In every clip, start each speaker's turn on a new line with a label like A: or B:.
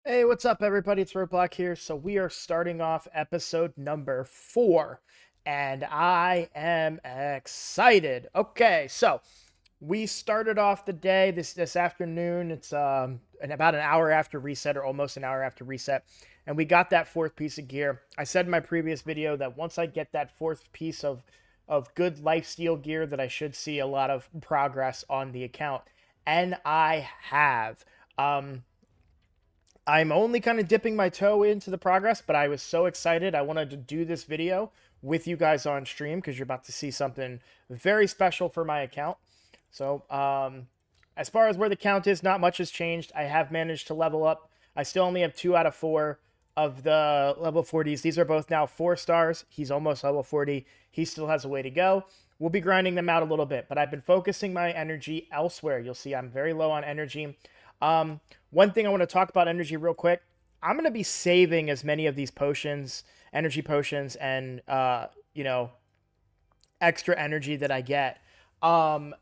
A: Hey, what's up, everybody? It's Roadblock here. So we are starting off episode number 4, and I am excited. Okay, so we started off the day this afternoon. It's in about an hour after reset, or almost an hour after reset, and we got that fourth piece of gear. I said in my previous video that once I get that fourth piece of good lifesteal gear, that I should see a lot of progress on the account, and I have. I'm only kind of dipping my toe into the progress, but I was so excited. I wanted to do this video with you guys on stream because you're about to see something very special for my account. So, as far as where the count is, not much has changed. I have managed to level up. I still only have 2 out of 4 of the level 40s. These are both now 4 stars. He's almost level 40. He still has a way to go. We'll be grinding them out a little bit, but I've been focusing my energy elsewhere. You'll see I'm very low on energy. One thing I want to talk about energy real quick. I'm going to be saving as many of these potions, energy potions, and extra energy that I get, um,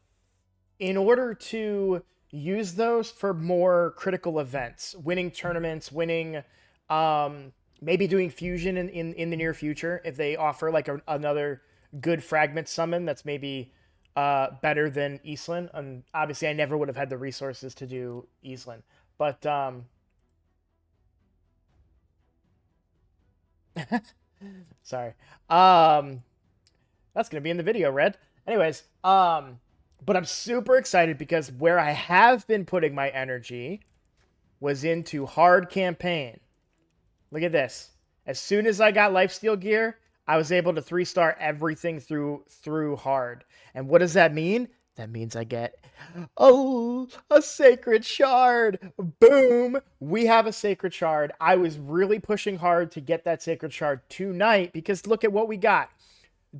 A: in order to use those for more critical events, winning tournaments, winning, maybe doing fusion in the near future if they offer like another good fragment summon that's maybe better than Eastland. And obviously, I never would have had the resources to do Eastland, but sorry. Um, that's gonna be in the video, Red. Anyways, but I'm super excited because where I have been putting my energy was into hard campaign. Look at this. As soon as I got lifesteal gear, I was able to 3-star everything through hard. And what does that mean? That means I get a sacred shard. Boom. We have a sacred shard. I was really pushing hard to get that sacred shard tonight because look at what we got.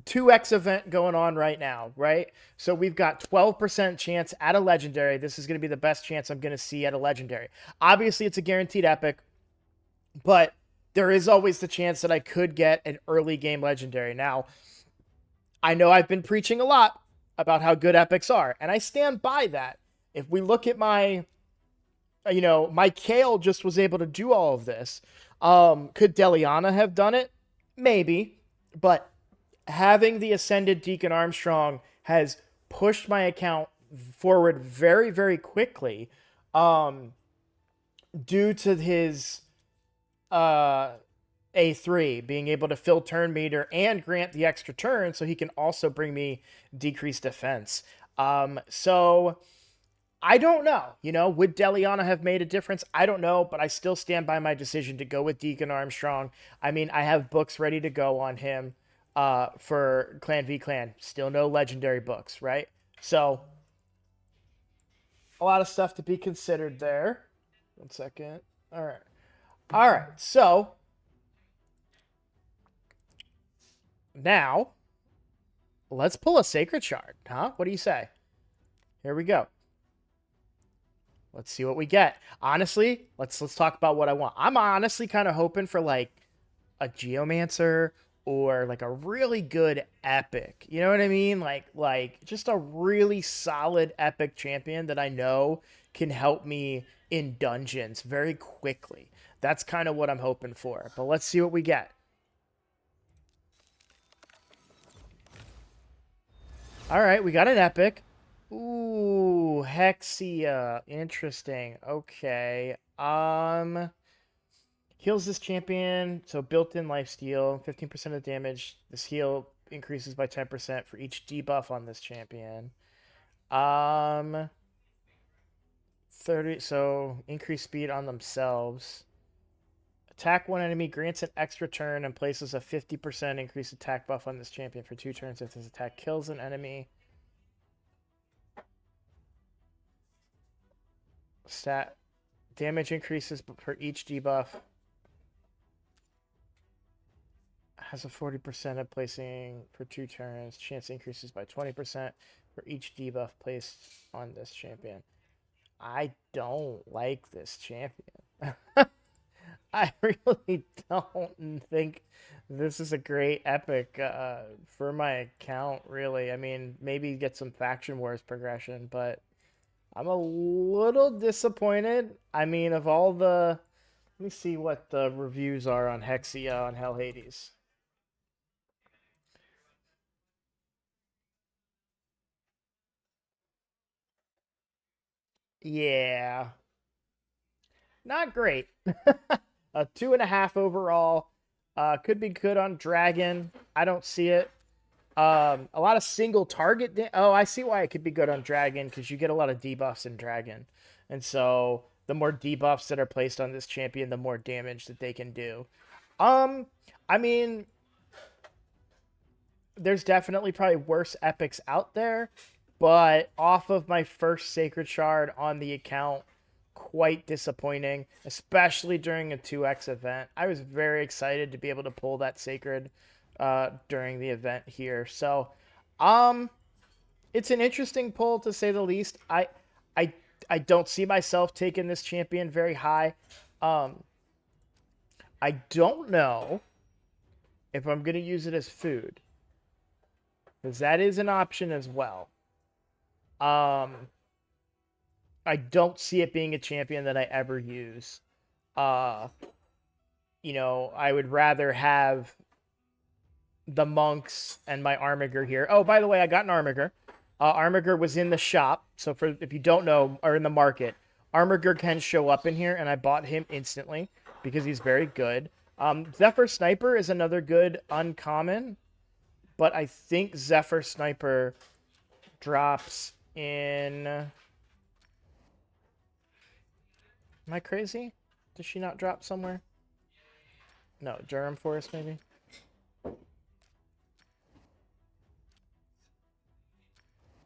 A: 2x event going on right now, right? So we've got 12% chance at a legendary. This is going to be the best chance I'm going to see at a legendary. Obviously, it's a guaranteed epic, but there is always the chance that I could get an early game legendary. Now, I know I've been preaching a lot about how good epics are, and I stand by that. If we look at my, my Kale just was able to do all of this. Could Deliana have done it? Maybe, but having the Ascended Deacon Armstrong has pushed my account forward very, very quickly, um, due to his uh, A3 being able to fill turn meter and grant the extra turn, so he can also bring me decreased defense. So I don't know. Would Deliana have made a difference? I don't know, but I still stand by my decision to go with Deacon Armstrong. I mean, I have books ready to go on him for Clan v Clan. Still no legendary books, right? So a lot of stuff to be considered there. 1 second. All right. All right. So now let's pull a sacred shard, huh? What do you say? Here we go. Let's see what we get. Honestly, let's talk about what I want. I'm honestly kind of hoping for like a Geomancer or like a really good epic. You know what I mean? Like just a really solid epic champion that I know can help me in dungeons very quickly. That's kind of what I'm hoping for. But let's see what we get. All right, we got an epic. Ooh, Hexia. Interesting. Okay. Heals this champion, so built-in lifesteal, 15% of damage. This heal increases by 10% for each debuff on this champion. 30, so increase speed on themselves. Attack one enemy, grants an extra turn, and places a 50% increased attack buff on this champion for 2 turns if this attack kills an enemy. Stat damage increases for each debuff. Has a 40% of placing for 2 turns. Chance increases by 20% for each debuff placed on this champion. I don't like this champion. I really don't think this is a great epic for my account, really. I mean, maybe get some Faction Wars progression, but I'm a little disappointed. I mean, of all the Let me see what the reviews are on Hexia on Hell Hades. Yeah, not great. A 2.5 overall. Could be good on Dragon. I don't see it. A lot of single target. Oh, I see why it could be good on Dragon, because you get a lot of debuffs in Dragon, and so the more debuffs that are placed on this champion, the more damage that they can do. Um, I mean, there's definitely probably worse epics out there, but off of my first Sacred Shard on the account, quite disappointing, especially during a 2x event. I was very excited to be able to pull that Sacred during the event here. So, um, it's an interesting pull to say the least. I, I don't see myself taking this champion very high. Um, I don't know if I'm going to use it as food, because that is an option as well. Um, I don't see it being a champion that I ever use. Uh, I would rather have the monks and my Armiger here. Oh, by the way, I got an Armiger. Armiger was in the shop, so for if you don't know, or in the market, Armiger can show up in here, and I bought him instantly because he's very good. Zephyr Sniper is another good uncommon, but I think Zephyr Sniper drops in. Am I crazy? Does she not drop somewhere? No, Durham Forest maybe.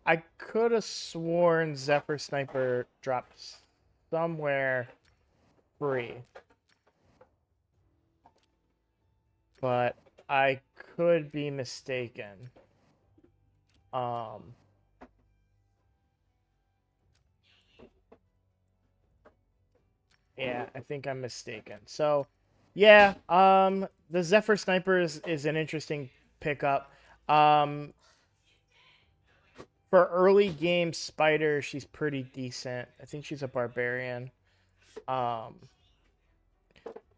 A: I could have sworn Zephyr Sniper drops somewhere free, but I could be mistaken. Yeah, I think I'm mistaken. So, yeah, the Zephyr Sniper is an interesting pickup. For early game Spider, she's pretty decent. I think she's a barbarian. Um,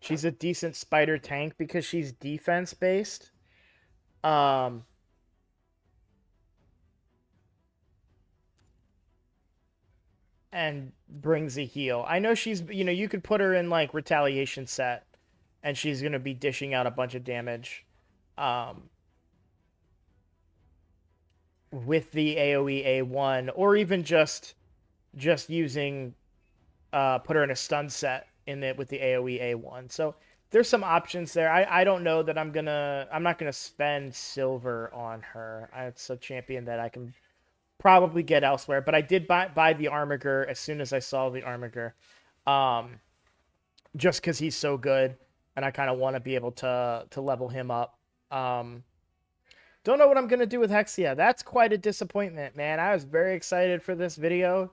A: she's a decent Spider tank because she's defense based. Um, and brings a heal. I know she's, you could put her in like retaliation set and she's going to be dishing out a bunch of damage. With the AoE A1, or even just using put her in a stun set in it with the AoE A1. So there's some options there. I don't know that I'm not gonna spend silver on her. It's a champion that I can probably get elsewhere. But I did buy the Armiger as soon as I saw the Armiger, just because he's so good, and I kind of want to be able to level him up. Don't know what I'm gonna do with Hexia. That's quite a disappointment, man. I was very excited for this video.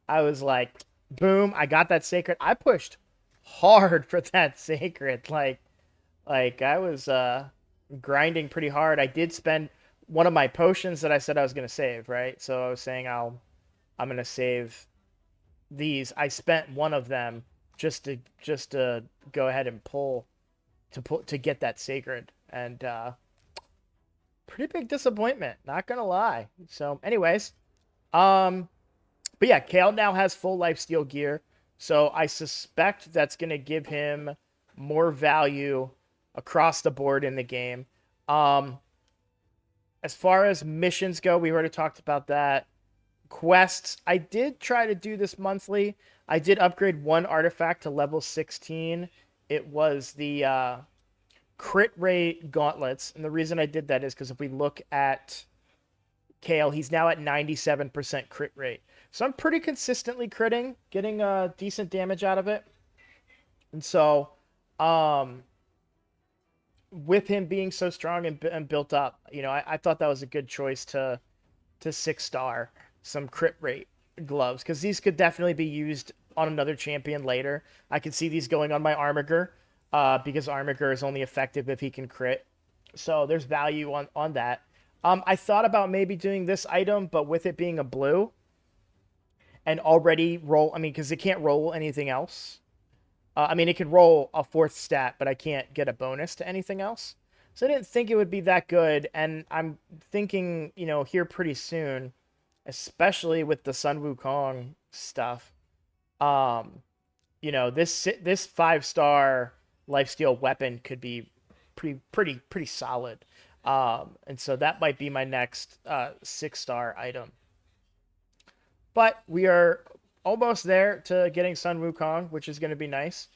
A: I was like, boom, I got that sacred. I pushed hard for that sacred. Like I was grinding pretty hard. I did spend one of my potions that I said I was gonna save, right? So I was saying I'm gonna save these. I spent one of them just to go ahead and pull to get that sacred. And pretty big disappointment, not gonna lie. So anyways, um but yeah, Kale now has full lifesteal gear, so I suspect that's gonna give him more value across the board in the game. um as far as missions go, we already talked about that. Quests, I did try to do this monthly. I did upgrade one artifact to level 16. It was the crit rate gauntlets, and the reason I did that is because if we look at Kale, he's now at 97% crit rate, so I'm pretty consistently critting, getting decent damage out of it. And so with him being so strong and built up, I thought that was a good choice to 6-star some crit rate gloves, because these could definitely be used on another champion later. I could see these going on my Armiger, because Armiger is only effective if he can crit. So there's value on that. I thought about maybe doing this item, but with it being a blue and already roll, I mean, because it can't roll anything else. I mean, it could roll a 4th stat, but I can't get a bonus to anything else. So I didn't think it would be that good, and I'm thinking, you know, here pretty soon, especially with the Sun Wukong stuff, um, you know, this 5-star lifesteal weapon could be pretty solid. And so that might be my next 6-star item. But we are almost there to getting Sun Wukong, which is going to be nice.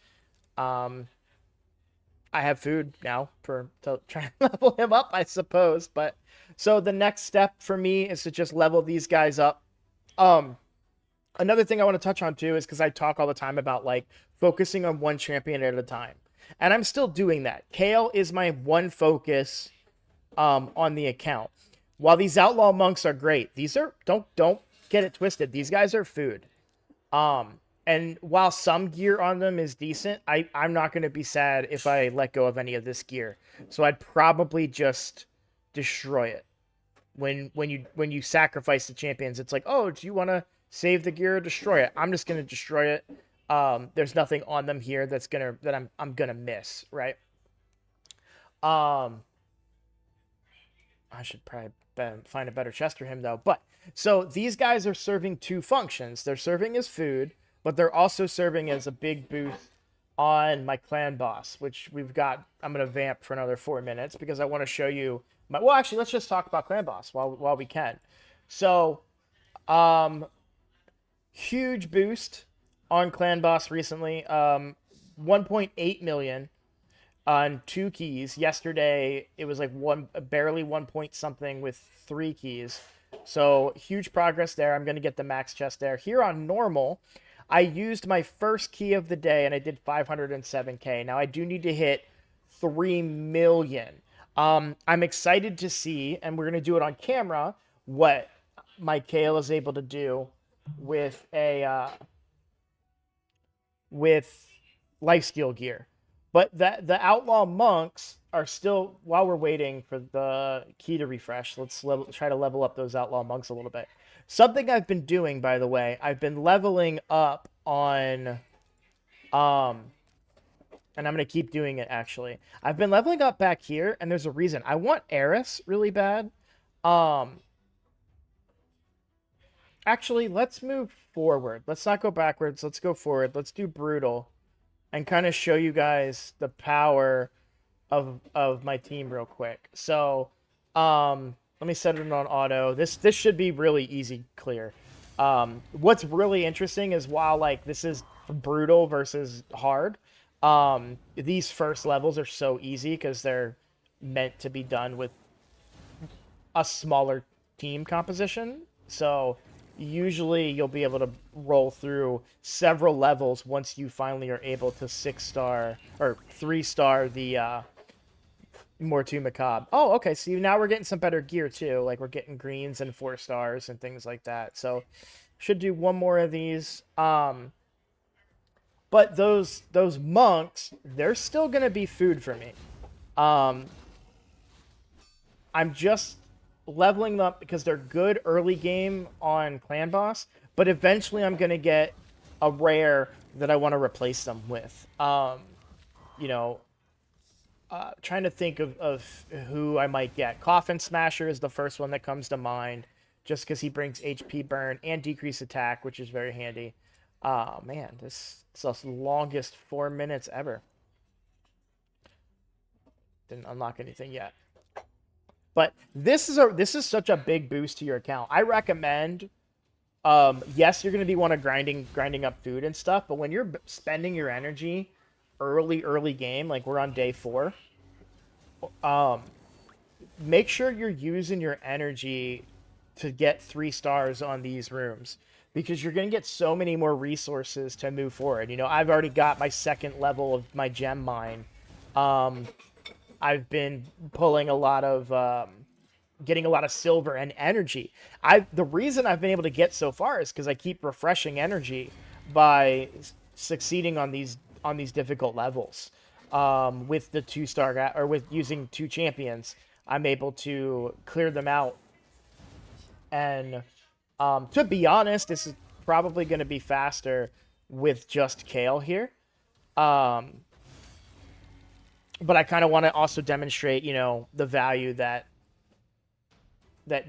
A: Um, I have food now to try and level him up, I suppose. But so the next step for me is to just level these guys up. Another thing I want to touch on too is because I talk all the time about like focusing on one champion at a time, and I'm still doing that. Kayle is my one focus on the account. While these outlaw monks are great, these are don't get it twisted. These guys are food. And while some gear on them is decent, I'm not going to be sad if I let go of any of this gear. So I'd probably just destroy it. When you sacrifice the champions, it's like, oh, do you want to save the gear or destroy it? I'm just going to destroy it. There's nothing on them here that I'm gonna miss, right? Um, I should probably find a better chest for him though. But so these guys are serving two functions. They're serving as food, but they're also serving as a big boost on my clan boss, which we've got. I'm gonna vamp for another 4 minutes because I want to show you my. Well, actually, let's just talk about clan boss while we can. So, huge boost on clan boss recently. 1.8 million on 2 keys. Yesterday it was like barely 1 point something with 3 keys. So huge progress there. I'm going to get the max chest there. Here on normal, I used my first key of the day and I did 507k. Now I do need to hit 3 million. I'm excited to see, and we're going to do it on camera, what my Kayle is able to do with a with lifesteal gear. But the outlaw monks are still, while we're waiting for the key to refresh, let's try to level up those outlaw monks a little bit. Something I've been doing, by the way, I've been leveling up on, and I'm going to keep doing it, actually. I've been leveling up back here, and there's a reason. I want Eris really bad. Actually, let's move forward. Let's not go backwards. Let's go forward. Let's do brutal and kind of show you guys the power of my team real quick. So, let me set it on auto. This should be really easy, clear. What's really interesting is while like this is brutal versus hard, these first levels are so easy because they're meant to be done with a smaller team composition. So usually you'll be able to roll through several levels once you finally are able to 6-star or 3-star the Mortu Macabre. Oh, okay. So now we're getting some better gear too. Like we're getting greens and 4 stars and things like that. So should do one more of these. But those monks, they're still gonna be food for me. I'm just leveling them up because they're good early game on clan boss, but eventually I'm gonna get a rare that I want to replace them with. You know, trying to think of who I might get. Coffin Smasher is the first one that comes to mind, just because he brings HP burn and decrease attack, which is very handy. Man, this is the longest 4 minutes ever. Didn't unlock anything yet. But this is such a big boost to your account. I recommend, yes, you're going to be one of grinding up food and stuff, but when you're spending your energy early game, like we're on day 4, make sure you're using your energy to get 3 stars on these rooms, because you're going to get so many more resources to move forward. You know, I've already got my 2nd level of my gem mine. I've been pulling a lot of, getting a lot of silver and energy. The reason I've been able to get so far is because I keep refreshing energy by succeeding on these difficult levels. With the 2-star or with using 2 champions, I'm able to clear them out. And to be honest, this is probably going to be faster with just Kayle here. But I kind of want to also demonstrate, you know, the value that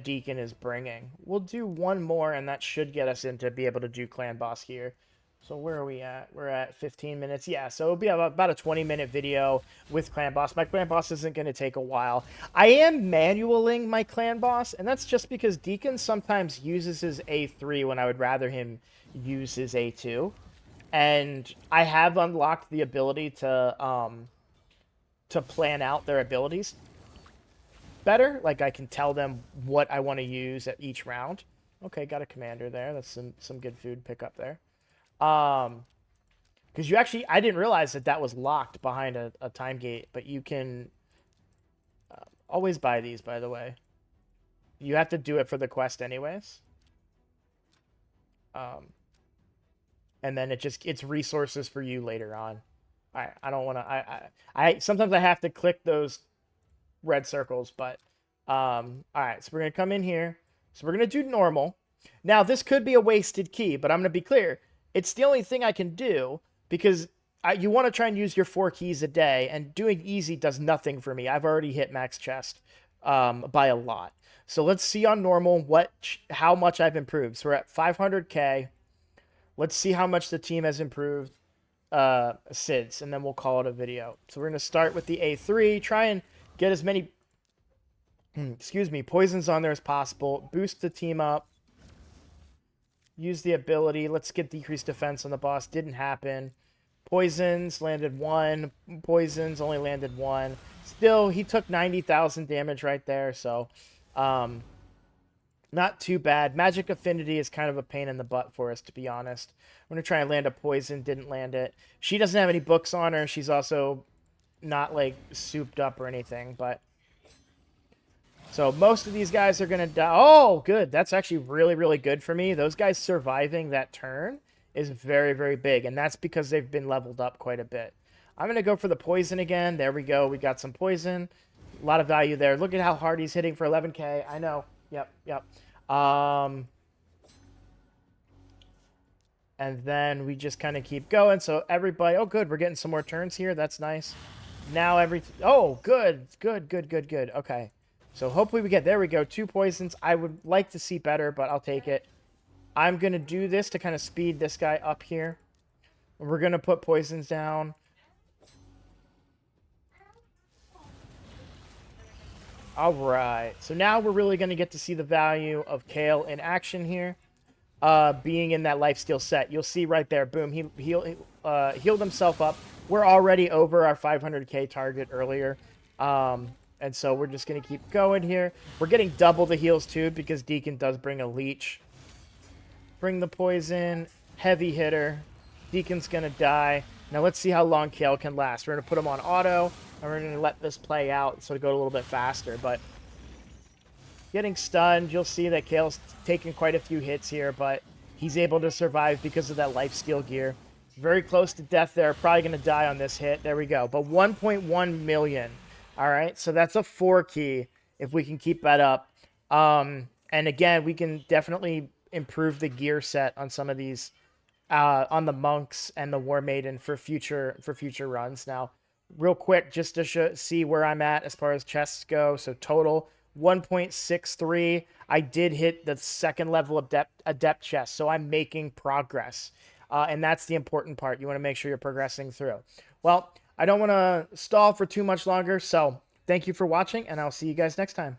A: Deacon is bringing. We'll do one more, and that should get us in to be able to do Clan Boss here. So where are we at? We're at 15 minutes. Yeah, so it'll be about a 20-minute video with Clan Boss. My Clan Boss isn't going to take a while. I am manualing my Clan Boss, and that's just because Deacon sometimes uses his A3 when I would rather him use his A2. And I have unlocked the ability to plan out their abilities better. Like, I can tell them what I want to use at each round. Okay, got a commander there. That's some good food pickup there. Because you actually, I didn't realize that was locked behind a time gate, but you can always buy these, by the way. You have to do it for the quest anyways. And then it's resources for you later on. I don't want to, I sometimes I have to click those red circles, but all right, so we're gonna come in here. So we're gonna do normal. Now this could be a wasted key, but I'm gonna be clear. It's the only thing I can do because you want to try and use your 4 keys a day, and doing easy does nothing for me. I've already hit max chest by a lot. So let's see on normal how much I've improved. So we're at 500k. Let's see how much the team has improved SIDS, and then we'll call it a video. So we're gonna start with the A3. Try and get as many poisons on there as possible. Boost the team up. Use the ability. Let's get decreased defense on the boss. Didn't happen. Poisons landed 1. Poisons only landed 1. Still, he took 90,000 damage right there, so not too bad. Magic Affinity is kind of a pain in the butt for us, to be honest. I'm going to try and land a poison. Didn't land it. She doesn't have any books on her. She's also not, like, souped up or anything, but... So most of these guys are going to die. Oh, good. That's actually really, really good for me. Those guys surviving that turn is very, very big, and that's because they've been leveled up quite a bit. I'm going to go for the poison again. There we go. We got some poison. A lot of value there. Look at how hard he's hitting for 11k. I know. Yep. And then we just kind of keep going. So everybody... Oh, good. We're getting some more turns here. That's nice. Now everything... Oh, good. Okay. So hopefully we get... There we go. 2 poisons. I would like to see better, but I'll take it. I'm going to do this to kind of speed this guy up here. We're going to put poisons down. All right. So now we're really going to get to see the value of Kayle in action here. Being in that lifesteal set. You'll see right there. Boom. He healed himself up. We're already over our 500k target earlier. And so we're just going to keep going here. We're getting double the heals, too, because Deacon does bring a leech. Bring the poison. Heavy hitter. Deacon's going to die. Now let's see how long Kayle can last. We're going to put him on auto, and we're going to let this play out so to go a little bit faster. But getting stunned, you'll see that Kayle's taking quite a few hits here, but he's able to survive because of that lifesteal gear. Very close to death there. Probably going to die on this hit. There we go. But 1.1 million. All right, so that's a 4 key if we can keep that up. And again, we can definitely improve the gear set on some of these, on the monks and the war maiden for future runs. Now, real quick, just to see where I'm at as far as chests go. So total 1.63. I did hit the 2nd level of adept chest, so I'm making progress. And that's the important part. You want to make sure you're progressing through. Well, I don't want to stall for too much longer, so thank you for watching, and I'll see you guys next time.